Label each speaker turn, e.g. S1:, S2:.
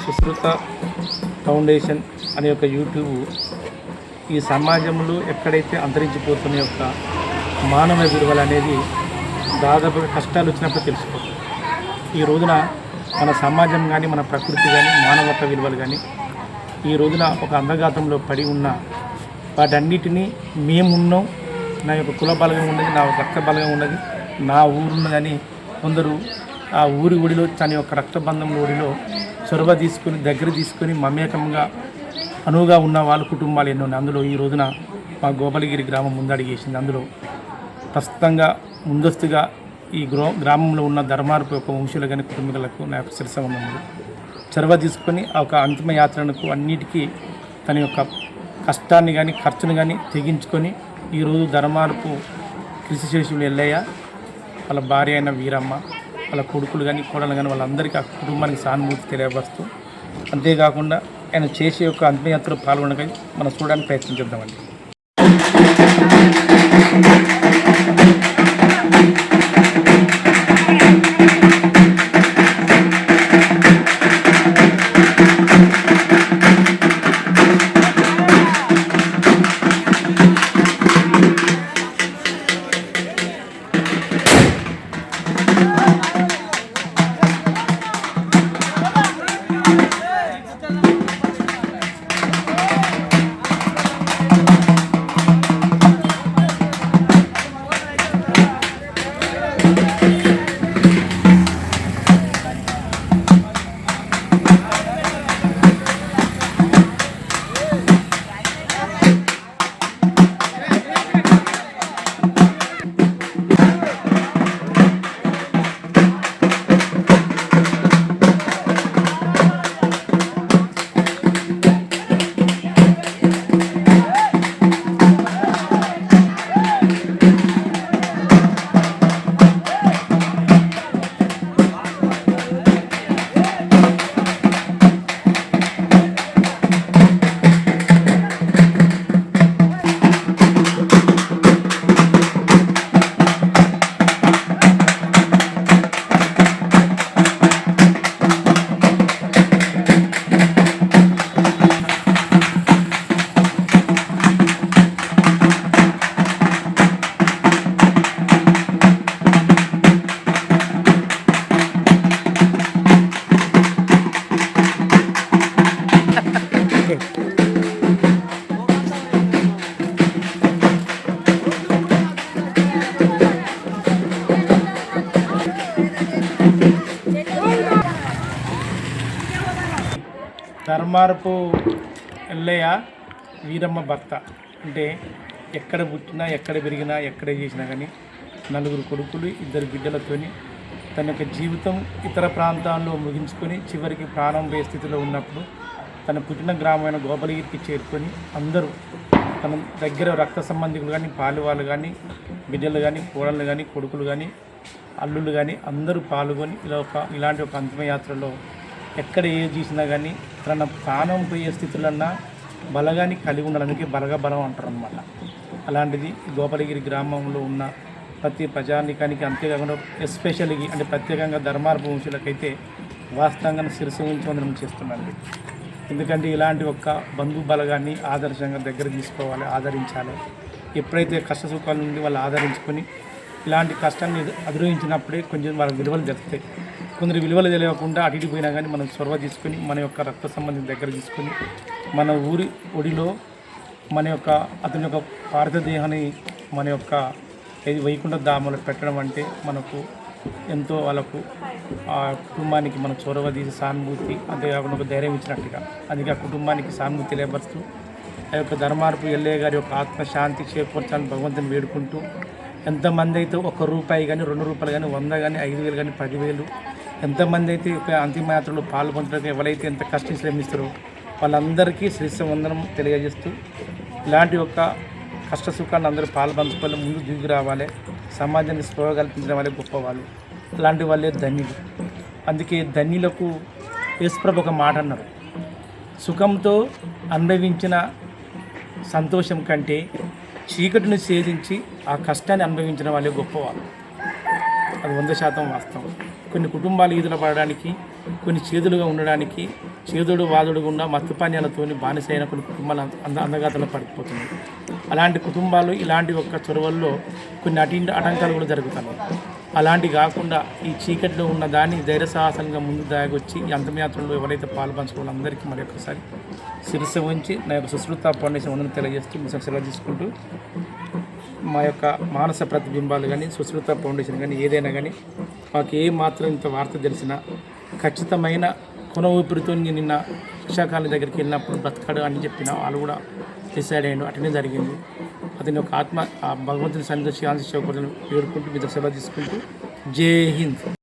S1: Sushruta foundation అనే ఒక YouTube ఈ సమాజంలో ఎక్కడైతే అంతరించిపోతున్న యొక్క మానవ విలువలు అనేది దాదాపుగా కష్టాలు వచ్చినప్పుడు తెలుసుకోవచ్చు. ఈ రోజున మన సమాజం కానీ మన ప్రకృతి కానీ మానవత విలువలు కానీ ఈ రోజున ఒక అంధఘాతంలో పడి ఉన్న వాటన్నిటినీ మేమున్నాం, నా యొక్క కుల బలగం ఉన్నది, నా రక్త బలగం ఉన్నది, నా ఊరున్నదని కొందరు ఆ ఊరి ఒడిలో తన యొక్క రక్తబంధం ఒడిలో చొరవ తీసుకొని దగ్గర తీసుకొని మమేకంగా అనువుగా ఉన్న వాళ్ళ కుటుంబాలు ఎన్నో ఉన్నాయి. అందులో ఈ రోజున మా గోపాలగిరి గ్రామం ముందడిగేసింది. అందులో ప్రస్తుతంగా ముందస్తుగా ఈ గ్రామంలో ఉన్న ధర్మార్పు యొక్క వంశులు కానీ కుటుంబీకులకు నా యొక్క శిరసవందములు చొరవ తీసుకొని ఆ ఒక అంతిమ యాత్రలకు అన్నిటికీ తన యొక్క కష్టాన్ని కానీ ఖర్చును కానీ తెగించుకొని ఈరోజు ధర్మార్పు కృషిశేషులు ఎల్లయ్య వాళ్ళ భార్య అయిన వీరమ్మ వాళ్ళ కొడుకులు కానీ కోడలు కానీ వాళ్ళందరికీ ఆ కుటుంబానికి సానుభూతి తెలియపరుస్తూ అంతేకాకుండా ఆయన చేసే యొక్క అంతిమయాత్రలో పాల్గొనగా మనం చూడడానికి ప్రయత్నం చేద్దామండి. ధర్మారపు ఎల్లయ్య వీరమ్మ భర్త అంటే ఎక్కడ పుట్టినా ఎక్కడ పెరిగినా ఎక్కడ చేసినా కానీ నలుగురు కొడుకులు 2 బిడ్డలతోని తన యొక్క జీవితం ఇతర ప్రాంతాల్లో ముగించుకొని చివరికి ప్రాణం పోయే స్థితిలో ఉన్నప్పుడు తన పుట్టిన గ్రామమైన గోపాలగిరికి చేరుకొని అందరూ తన దగ్గర రక్త సంబంధికులు కానీ పాలువాళ్ళు కానీ బిడ్డలు కానీ కోడళ్ళు కానీ కొడుకులు కానీ అల్లుళ్ళు కానీ అందరూ పాల్గొని ఇలాంటి ఒక అంతిమయాత్రలో ఎక్కడ ఏది చేసినా కానీ తన ప్రాణం పోయే స్థితులన్నా బలగాన్ని కలిగి ఉండాలి. అందుకే బలం అంటారు అన్నమాట. అలాంటిది గోపాలగిరి గ్రామంలో ఉన్న ప్రతి ప్రజానికానికి అంతేకాకుండా ఎస్పెషల్గా అంటే ప్రత్యేకంగా ధర్మార్పు వంశులకైతే వాస్తవంగా శిరస్సు ఉంచి వందనం చేస్తున్నాను. ఎందుకంటే ఇలాంటి ఒక్క బంధు బలగాన్ని ఆదర్శంగా దగ్గర తీసుకోవాలి, ఆదరించాలి. ఎప్పుడైతే కష్ట సుఖాల నుండి వాళ్ళు ఆదరించుకొని ఇలాంటి కష్టాన్ని అధిరోహించినప్పుడే కొంచెం వాళ్ళ విలువలు జరుగుతాయి. కొందరు విలువలు తెలియకుండా అటు ఇటు పోయినా కానీ మనం చొరవ తీసుకొని మన యొక్క రక్త సంబంధం దగ్గర తీసుకొని మన ఊరి ఒడిలో మన యొక్క అతని యొక్క పార్థదేహాన్ని మన యొక్క వైకుంఠ ధామంలో పెట్టడం అంటే మనకు ఎంతో వాళ్ళకు ఆ కుటుంబానికి మన చొరవ తీసి సానుభూతి అంతేకాకుండా ఒక ధైర్యం ఇచ్చినట్టుగా. అందుకే ఆ కుటుంబానికి సానుభూతి తెలియపరుస్తూ ఆ యొక్క ధర్మార్పు ఎల్లయ్య గారి యొక్క ఆత్మశాంతి చేకూర్చాలని భగవంతుని వేడుకుంటూ ఎంతమంది అయితే ₹1 కానీ ₹2 కానీ 100 కానీ 5,000 కానీ 10,000 ఎంతమంది అయితే అంతిమయాత్రలో పాల్గొంటారో ఎవరైతే ఎంత కష్టం శ్రమిస్తారో వాళ్ళందరికీ శ్రీస్వందనం తెలియజేస్తూ ఇలాంటి ఒక కష్ట సుఖాన్ని అందరూ పాల్పంచుకోవాలి, ముందు దిగి రావాలి, సమాజాన్ని స్పృహ కల్పించిన వాళ్ళే గొప్పవాళ్ళు, అలాంటి వాళ్ళే ధన్యులు. అందుకే ధన్యులకు యేసుప్రభు ఒక మాట అన్నారు, సుఖంతో అనుభవించిన సంతోషం కంటే చీకటిని ఛేదించి ఆ కష్టాన్ని అనుభవించిన వాళ్ళే గొప్పవాళ్ళు. అది 100% వాస్తవం. కొన్ని కుటుంబాలు ఈదుల పడడానికి, కొన్ని చేదులుగా ఉండడానికి, చేదుడు వాదుడు గుండా మత్తు పానీయాలతోని బానిసైన కొన్ని కుటుంబాలు అందగాతలో పడిపోతున్నాయి. అలాంటి కుటుంబాలు ఇలాంటి ఒక్క చొరవల్లో కొన్ని ఆటంకాలు కూడా జరుగుతున్నాయి. అలాంటి కాకుండా ఈ చీకటిలో ఉన్న దాన్ని ధైర్య సాహసంగా ముందు దాగొచ్చి ఈ అంతమయాత్రలో ఎవరైతే పాల్పంచుకోవాలో అందరికీ మరి ఒక్కసారి శిరస్సు ఉంచి నా యొక్క సుశ్రుత ఫౌండేషన్ ఉందని తెలియజేస్తూ మీ సెలవు తీసుకుంటూ మా యొక్క మానస ప్రతిబింబాలు కానీ సుశ్రుత ఫౌండేషన్ కానీ ఏదైనా కానీ మాకు ఏ మాత్రం ఇంత వార్త తెలిసినా ఖచ్చితమైన కొన ఊపిరితో నిన్న శిక్షాకాలం దగ్గరికి వెళ్ళినప్పుడు బ్రతకడు అని చెప్పిన వాళ్ళు కూడా డిసైడ్ అయ్యాడు. అటనే జరిగింది. అతని యొక్క ఆత్మ ఆ భగవంతుని సన్నిధి శాంతి చేకూరని వేడుకుంటూ మీద సెలవు తీసుకుంటూ జై హింద్.